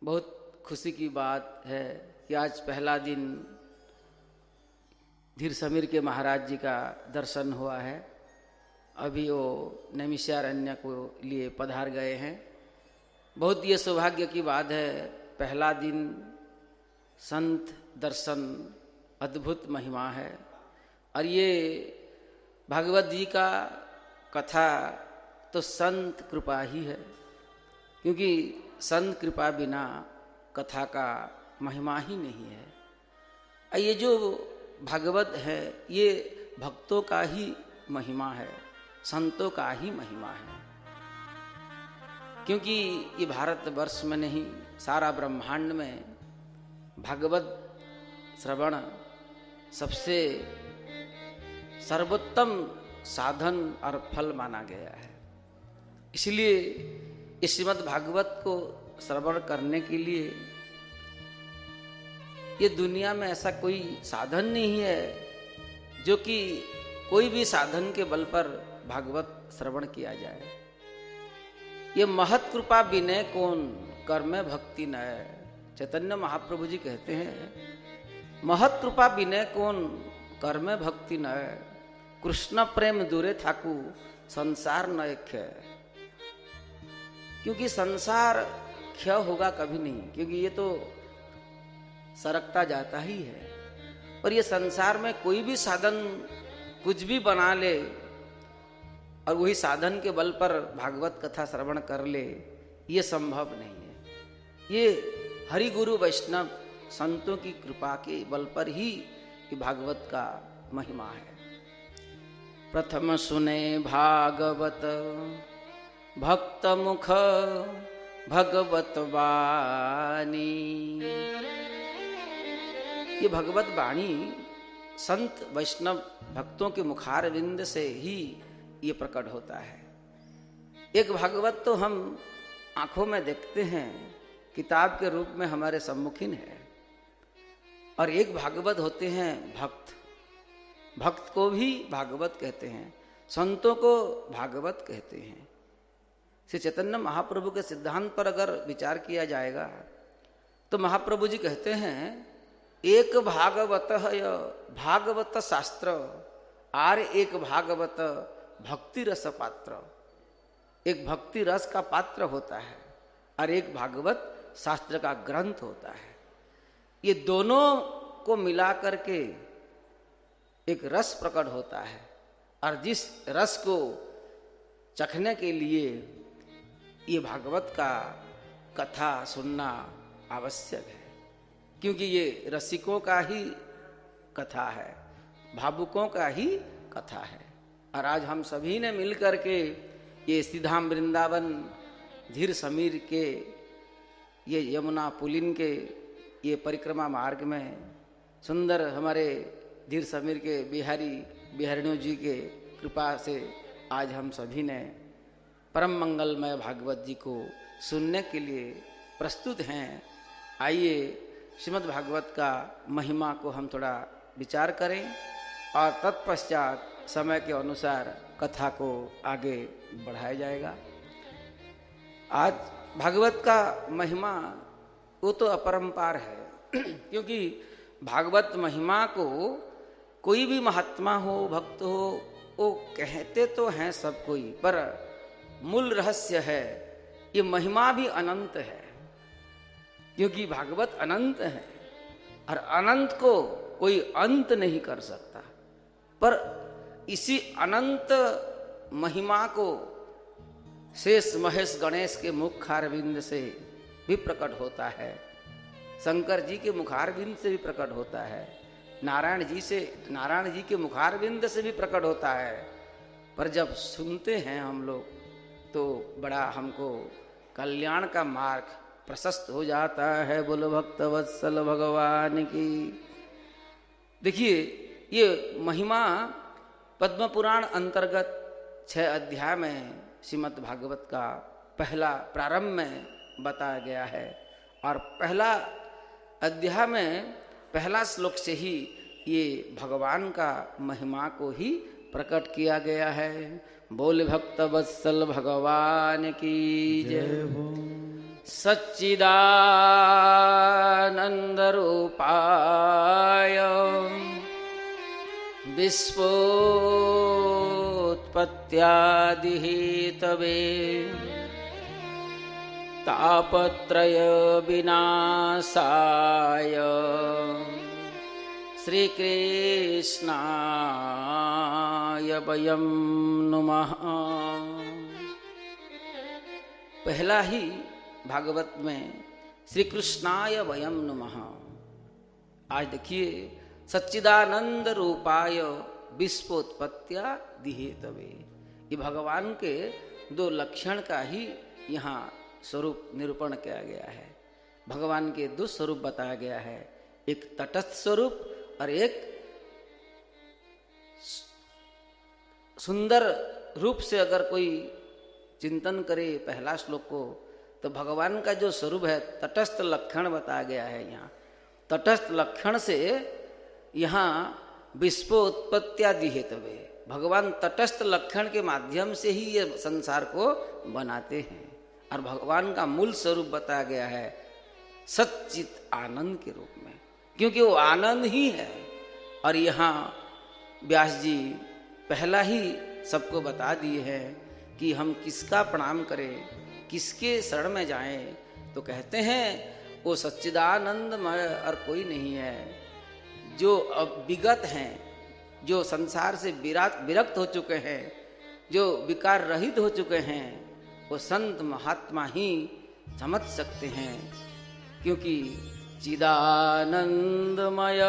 बहुत खुशी की बात है कि आज पहला दिन धीर समीर के महाराज जी का दर्शन हुआ है। अभी वो नैमिषारण्य को लिए पधार गए हैं। बहुत ये सौभाग्य की बात है, पहला दिन संत दर्शन, अद्भुत महिमा है। और ये भागवत जी का कथा तो संत कृपा ही है, क्योंकि संत कृपा बिना कथा का महिमा ही नहीं है। ये जो भागवत है ये भक्तों का ही महिमा है, संतों का ही महिमा है। क्योंकि ये भारतवर्ष में नहीं, सारा ब्रह्मांड में भागवत श्रवण सबसे सर्वोत्तम साधन और फल माना गया है। इसलिए इस श्रीमद् भागवत को श्रवण करने के लिए ये दुनिया में ऐसा कोई साधन नहीं है जो कि कोई भी साधन के बल पर भागवत श्रवण किया जाए। ये महत कृपा बिने कौन कर्मे भक्ति नय। चैतन्य महाप्रभु जी कहते हैं, महत कृपा बिने कौन कर्मे भक्ति नय, कृष्ण प्रेम दूरे थाकू संसार न क्षय। क्योंकि संसार क्षय होगा कभी नहीं, क्योंकि ये तो सरकता जाता ही है। और ये संसार में कोई भी साधन कुछ भी बना ले और वही साधन के बल पर भागवत कथा श्रवण कर ले, ये संभव नहीं है। ये हरि गुरु वैष्णव संतों की कृपा के बल पर ही ये भागवत का महिमा है। प्रथम सुने भागवत भक्त मुख भगवत वाणी। ये भगवत वाणी संत वैष्णव भक्तों के मुखार विंद से ही ये प्रकट होता है। एक भागवत तो हम आंखों में देखते हैं, किताब के रूप में हमारे सम्मुखीन है, और एक भागवत होते हैं भक्त। भक्त को भी भागवत कहते हैं, संतों को भागवत कहते हैं। श्री चैतन्य महाप्रभु के सिद्धांत पर अगर विचार किया जाएगा तो महाप्रभु जी कहते हैं, एक भागवत भागवत शास्त्र आर एक भागवत भक्ति रस पात्र। एक भक्ति रस का पात्र होता है और एक भागवत शास्त्र का ग्रंथ होता है। ये दोनों को मिला करके एक रस प्रकट होता है, और जिस रस को चखने के लिए ये भागवत का कथा सुनना आवश्यक है, क्योंकि ये रसिकों का ही कथा है, भावुकों का ही कथा है। और आज हम सभी ने मिलकर के ये श्रीधाम वृंदावन धीर समीर के ये यमुना पुलिन के ये परिक्रमा मार्ग में सुंदर हमारे धीर समीर के बिहारियों जी के कृपा से आज हम सभी ने परम मंगलमय भागवत जी को सुनने के लिए प्रस्तुत हैं। आइए श्रीमद् भागवत का महिमा को हम थोड़ा विचार करें और तत्पश्चात समय के अनुसार कथा को आगे बढ़ाया जाएगा। आज भागवत का महिमा वो तो अपरंपार है, क्योंकि भागवत महिमा को कोई भी महात्मा हो, भक्त हो, वो कहते तो हैं सब कोई, पर मूल रहस्य है ये महिमा भी अनंत है, क्योंकि भागवत अनंत है और अनंत को कोई अंत नहीं कर सकता। पर इसी अनंत महिमा को शेष महेश गणेश के मुखारविंद से भी प्रकट होता है, शंकर जी के मुखारविंद से भी प्रकट होता है, नारायण जी के मुखारविंद से भी प्रकट होता है। पर जब सुनते हैं हम लोग तो बड़ा हमको कल्याण का मार्ग प्रशस्त हो जाता है। बोलो भक्त वत्सल भगवान की। देखिए ये महिमा पद्म पुराण अंतर्गत 6 अध्याय में श्रीमद् भागवत का पहला प्रारंभ में बताया गया है, और पहला अध्याय में पहला श्लोक से ही ये भगवान का महिमा को ही प्रकट किया गया है। बोल भक्त वत्सल भगवान की जय हो। सच्चिदानंद रूपाय विश्वोत्पत्त्यादिहेतवे तापत्रय विनाशाय श्री कृष्णाय वयं नुमः। पहला ही भागवत में श्री कृष्णाय वयं नुमः। आज देखिए, सच्चिदानंद रूपाय विश्वोत्पत्त्या दिहेतवे, ये भगवान के दो लक्षण का ही यहाँ स्वरूप निरूपण किया गया है। भगवान के दो स्वरूप बताया गया है, एक तटस्थ स्वरूप और एक सुंदर रूप से अगर कोई चिंतन करे पहला श्लोक को, तो भगवान का जो स्वरूप है तटस्थ लक्षण बताया गया है। यहाँ तटस्थ लक्षण से यहाँ विश्वोत्पत्त्यादि हेतवे, भगवान तटस्थ लक्षण के माध्यम से ही ये संसार को बनाते हैं। और भगवान का मूल स्वरूप बताया गया है सच्चित आनंद के रूप में, क्योंकि वो आनंद ही है। और यहाँ व्यास जी पहला ही सबको बता दिए हैं कि हम किसका प्रणाम करें, किसके शरण में जाएं। तो कहते हैं वो सच्चिदानंदमय और कोई नहीं है, जो अब विगत हैं, जो संसार से विरक्त हो चुके हैं, जो विकार रहित हो चुके हैं, वो संत महात्मा ही समझ सकते हैं। क्योंकि चिदानंदमय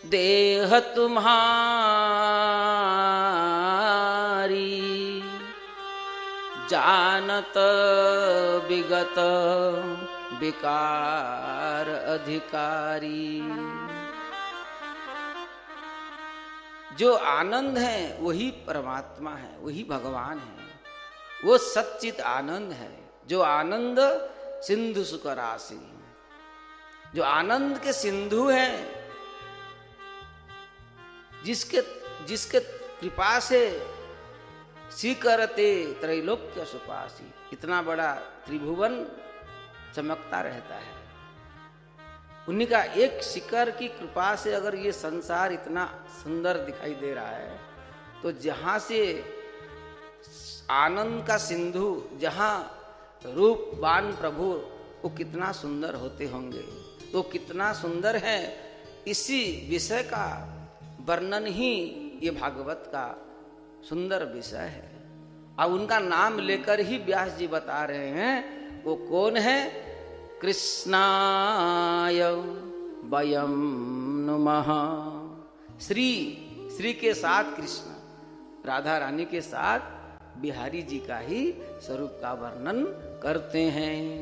देह तुम्हारी, जानत विगत विकार अधिकारी। जो आनंद है वही परमात्मा है, वही भगवान है, वो सच्चित आनंद है। जो आनंद सिंधु सुख राशि, जो आनंद के सिंधु हैं, जिसके कृपा से स्वीकरते त्रैलोक्य सुपासी, इतना बड़ा त्रिभुवन चमकता रहता है। उन्हीं का एक शिखर की कृपा से अगर ये संसार इतना सुंदर दिखाई दे रहा है, तो जहां से आनंद का सिंधु, जहां रूपवान प्रभु, वो कितना सुंदर होते होंगे, तो कितना सुंदर है, इसी विषय का वर्णन ही ये भागवत का सुंदर विषय है। अब उनका नाम लेकर ही व्यास जी बता रहे हैं वो कौन है। कृष्णाय वयं नुमः। श्री के साथ कृष्ण, राधा रानी के साथ बिहारी जी का ही स्वरूप का वर्णन करते हैं।